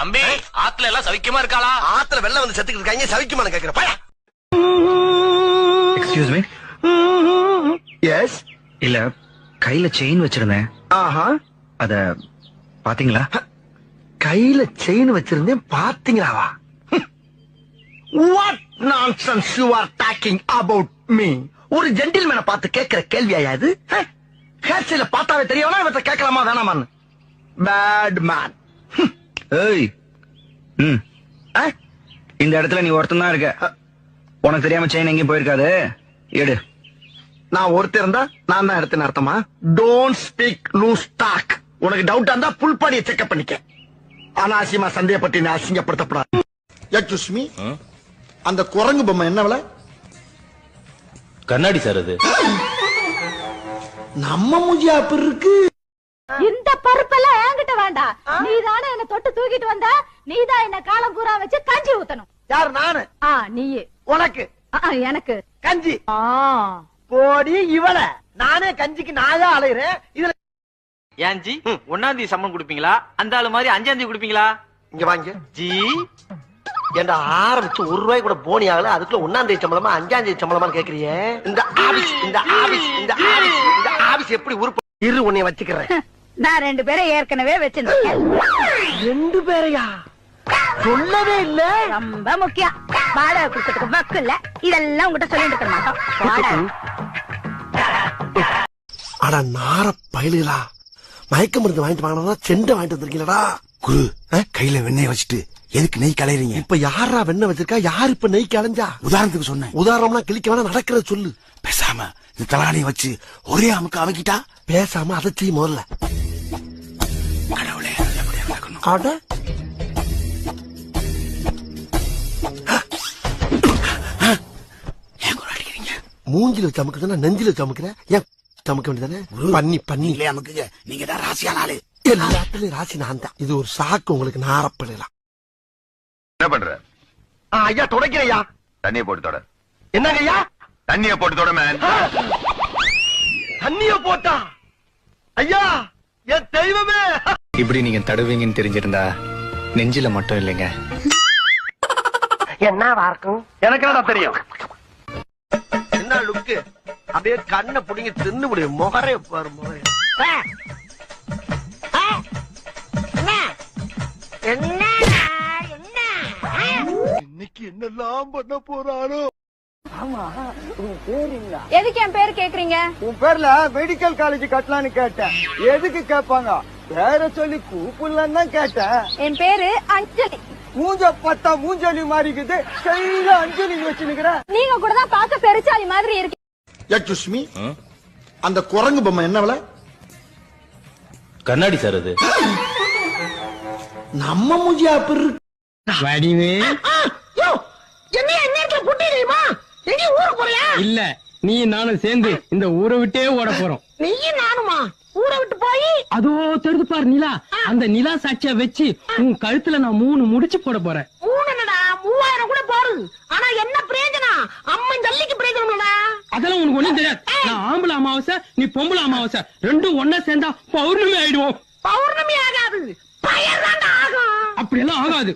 அம்பி ஆத்துல எல்லாம் சவிக்கமா இருக்காளா? ஆத்துல வெள்ளம் வந்து செத்துக்கிட்டு இருக்காங்க, சவிக்குமான்னு கேக்குற பையா. Excuse me. எஸ். இல்ல, கையில செயின் வச்சிருந்தேன். ஆஹா. அத பாத்தீங்களா? கையில செயின் வச்சிருந்தேன், பாத்தீங்களாவா? What nonsense you are talking about me? ஒரு ஜென்டில்மேனை பார்த்து கேட்கிற கேள்வியா இது? ஹேர் ஸ்டைல பார்த்தாவே தெரியவனா இவற்றை கேட்கலாமா வேணாமான்னு? Bad man. ஏய், இந்த இடத்துல நீ ஒருத்தன் தான் இருக்க. உனக்கு தெரியாம செயின் எங்கேயும் போயிருக்காது. எடு. நான் ஒருத்தர் இருந்தா நான் தான் எடுத்தேன்னு அர்த்தமா? Don't speak loose talk. உனக்கு டவுட்டா இருந்தா புல்பாடியை செக்அப் பண்ணிக்க. அனாவசியமா சந்தேகப்பட்டு நீ அசிங்கப்படுத்தப்படாது. எக்ஸ்கியூஸ் மீ, அந்த குரங்கு பொம்மை என்ன விலை? கண்ணாடி சார் அது. நம்ம மூஞ்சியா அப்படி இருக்கு. இந்த பருப்பெல்லாம் என்கிட்ட வேண்டாம். நீதானே என்ன தொட்டு தூக்கிட்டு வந்த. நீதான் என்ன காலம் பூரா வச்சு கஞ்சி ஊத்தணும். யார்? நானு. நீயே. உனக்கு எனக்கு கஞ்சி. போடி இவள. நானே கஞ்சிக்கு நாயா அலையிறேன். இதுல ஏன் ஜி 1ஆம் தேதி சம்பளம் கொடுப்பீங்களா? அந்த ஆளு மாதிரி 5ஆம் தேதி கொடுப்பீங்களா? இங்க வாங்க ஜி. ஏண்டா ஆரம்பிச்சு ₹1 கூட போனி ஆகல, அதுக்குள்ள 1ஆம் தேதி சம்பளமா 5ஆம் தேதி சம்பளமான்னு கேக்குறியே? இந்த ஆபீஸ் எப்படி உருப்ப இரு உன்னை வச்சுக்கிறேன். நான் 2 பேரை ஏற்கனவே வச்சிருக்கேன். 2 பேரையா? சொல்லவே இல்ல. ரொம்ப முக்கியம். வாடகை கொடுக்கறதுக்கு வக்கு இல்ல. இதெல்லாம் உங்ககிட்ட சொல்லிட்டு இருக்க மாட்டோம். வாடகை. அட நார பயலுகளா, மயக்க மருந்து வாங்கிட்டு வாங்கினா செண்டை வாங்கிட்டு வந்திருக்கீங்களா? குரு, கையில வெண்ணெய் வச்சுட்டு எதுக்கு நெய் கலையறீங்க? இப்ப யாரா வெண்ணெய் வச்சிருக்கா? யார் இப்ப நெய் கலைஞ்சா? உதாரணத்துக்கு சொன்னேன். உதாரணம்னா கிளிக்க வேணா, நடக்கிறத சொல்லு. பேசாம இந்த தலானியை வச்சு ஒரே அமுக்கு அமைக்கிட்டா? பேசாம அதை செய்ய முதல்ல. கடவுளே, நல்லபடியா நடக்கணும். அட ஏன் குரு அடிக்கிறீங்க? மூஞ்சில வச்சு அமுக்குதுன்னா நெஞ்சில வச்சு அமுக்குற. ஏன் அமுக்க வேண்டியதானே? பண்ணி இல்லையே அமுக்குங்க. நீங்க தான் ராசியான ஆளு. எல்லாத்துலயும் ராசி நான் தான். இது ஒரு சாக்கு உங்களுக்கு. நாரப்படலாம். என்ன பண்ற? ஐயா துடைக்கிறையா. தண்ணிய போட்டு தொட. என்னங்க ஐயா? தண்ணிய போட்டு தொட மேன். தண்ணிய போட்டா? ஐயா என் தெய்வமே. இப்படி நீங்க தடுவீங்கன்னு தெரிஞ்சிருந்தா நெஞ்சில மட்டும் இல்லைங்க. என்னவா இருக்கும்? எனக்கு என்னடா தெரியும்? என்ன லுக்கு? அப்படியே கண்ணை புடிங்கி தின்னு முடியும். முகரே பாரு, முகரே. இன்னைக்கு என்னெல்லாம் பண்ண போறாரோ. எதுக்கு என் பேரு கேக்குறீங்க? உன் பேர்ல மெடிக்கல் காலேஜ் கட்டலான்னு கேட்டேன். எதுக்கு கேட்பாங்க? பேர சொல்லி கூப்பிடலாம் தான் கேட்டேன். என் பேரு அஞ்சலி. மூஞ்ச பார்த்தா மூஞ்சலி மாறிக்குது, கையில அஞ்சலி வச்சுனுக்குற. நீங்க கூட தான் பார்க்க பெருச்சாலி மாதிரி இருக்கு. எக்ஸ்கியூஸ் மீ, அந்த குரங்கு பொம்மை என்ன விலை? கண்ணாடி சார் அது. நம்ம மூஞ்சியா அப்படி இருக்கு. வடிவே என்ன நேரத்துல புட்டிடுமா? எங்க ஊருக்கு போறியா? இல்ல, நீ நானும் சேர்ந்து இந்த ஊரை விட்டே ஓட போறோம். நீயும் நானுமா ஊரை விட்டு போய்? அதோ தெரிது பாரு நிலா. அந்த நிலா சாட்சியா வச்சு உன் கழுத்துல நான் 3 முடிச்சு போட போறேன். 3000 கூட போடுது. ஆனா என்ன பிரயோஜனம்? அம்மன் ஜல்லிக்கு பிரயோஜனம். அதெல்லாம் உனக்கு ஒண்ணும் தெரியாது. நான் ஆம்பளை அமாவாசை, நீ பொம்பளை அமாவாசை, ரெண்டும் ஒன்னா சேர்ந்தா பௌர்ணமி ஆயிடுவோம். பௌர்ணமி ஆகாது, பயர் தான் ஆகும். அப்படி எல்லாம் ஆகாது.